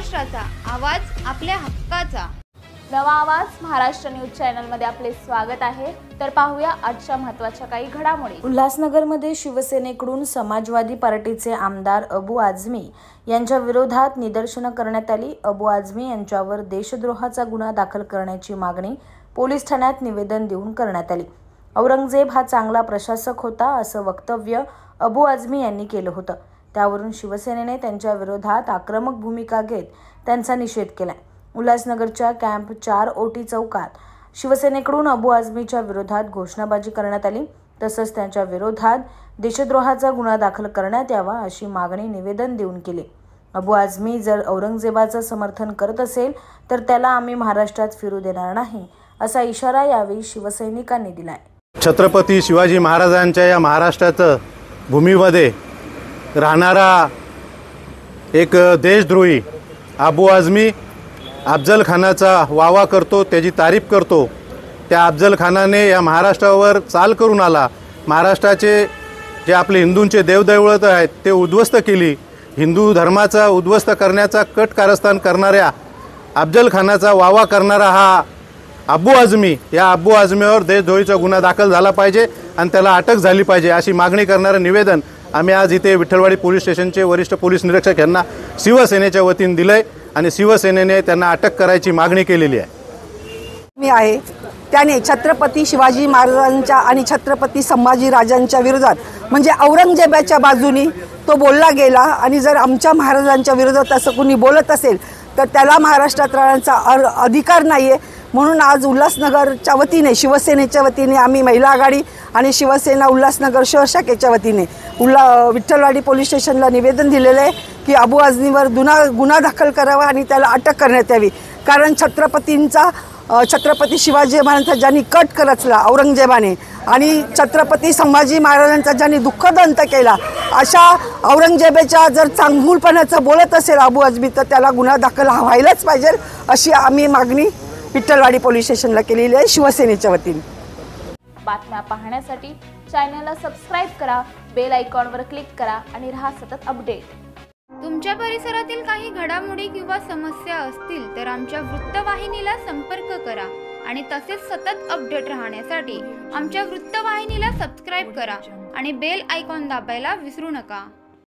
महाराष्ट्राचा आवाज आपल्या हक्काचा। नवा आवाज महाराष्ट्र न्यूज चॅनल मध्ये आपले स्वागत आहे। तर पाहूया आजच्या महत्त्वाच्या काही घडामोडी। उल्हासनगरमध्ये शिवसेनेकडून समाजवादी पार्टीचे आमदार अबू आझमी यांच्या विरोधात निदर्शनं करण्यात आली। अबू आझमी यांच्यावर देशद्रोहाचा गुन्हा दाखल करण्याची मागणी पोलीस ठाण्यात निवेदन देऊन करण्यात आली। औरंगजेब हा चांगला प्रशासक होता असं वक्तव्य अबू आझमी यांनी केलं होतं। त्यावरून शिवसेनेने त्यांच्या विरोधात आक्रमक भूमिका घेत त्यांचा निषेध केलाय। उल्हासनगरच्या कॅम्प 4 ओटी चौकात शिवसेनेकडून अबू आझमीच्या विरोधात घोषणाबाजी करण्यात आली। तसंच त्यांच्या विरोधात देशद्रोहाचा गुन्हा दाखल करण्यात यावा अशी मागणी निवेदन देऊन केली। अबू आझमी जर औरंगजेबाचं समर्थन करत असेल तर त्याला आम्ही महाराष्ट्रात फिरू देणार नाही असा इशारा यावेळी शिवसैनिकांनी दिलाय। छत्रपती शिवाजी महाराजांच्या या महाराष्ट्राचं भूमीमध्ये राहणारा एक देशद्रोही अबू आझमी अफजल खानाचा वावा करतो, त्याची तारीफ करतो। त्या अफजल खानाने या महाराष्ट्रावर चाल करून आला। महाराष्ट्राचे जे आपले हिंदूंचे देवदैवत आहेत ते उद्ध्वस्त केली। हिंदू धर्माचा उद्ध्वस्त करण्याचा कट कारस्थान करणाऱ्या अफजल खानाचा वावा करणारा हा अबू आझमी, या अबू आझमीवर देशद्रोहीचा गुन्हा दाखल झाला पाहिजे आणि त्याला अटक झाली पाहिजे अशी मागणी करणारं निवेदन आम्ही आज इथे विठ्ठलवाडी पोलीस स्टेशनचे वरिष्ठ पोलीस निरीक्षक यांना शिवसेनेच्या वतीने दिलंय आणि शिवसेनेने त्यांना अटक करायची मागणी केलेली आहे। त्याने छत्रपती शिवाजी महाराजांच्या आणि छत्रपती संभाजीराजांच्या विरोधात म्हणजे औरंगजेबाच्या बाजूनी तो बोलला गेला आणि जर आमच्या महाराजांच्या विरोधात असं कोणी बोलत असेल तर त्याला महाराष्ट्रात राहण्याचा अधिकार नाहीये। म्हणून आज उल्हासनगरच्या वतीने शिवसेनेच्या वतीने आम्ही महिला आघाडी आणि शिवसेना उल्हासनगर शहर शाखेच्या वतीने विठ्ठलवाडी पोलीस स्टेशनला निवेदन दिलेलं आहे की अबू आझमीवर गुन्हा दाखल करावा आणि त्याला अटक करण्यात यावी। कारण छत्रपती शिवाजी महाराजांचा ज्यांनी कट रचला औरंगजेबाने आणि छत्रपती संभाजी महाराजांचा ज्यांनी दुःखद अंत केला अशा औरंगजेबाच्या जर चांगुलपणाचं बोलत असेल अबू आझमी तर त्याला गुन्हा दाखल व्हायलाच पाहिजे अशी आम्ही मागणी विठ्ठलवाडी पोलीस स्टेशनला केलेली आहे शिवसेनेच्या वतीने। बातम्या पाहण्यासाठी चॅनलला सबस्क्राइब करा, बेल आयकॉनवर क्लिक करा आणि रहा सतत अपडेट। तुमच्या परिसरातील काही घडामोडी किंवा समस्या असतील तर आमच्या वृत्तवाहिनीला संपर्क करा आणि तसेच सतत अपडेट राहण्यासाठी आमच्या वृत्तवाहिनीला सबस्क्राइब करा आणि बेल आयकॉन दाबायला विसरू नका।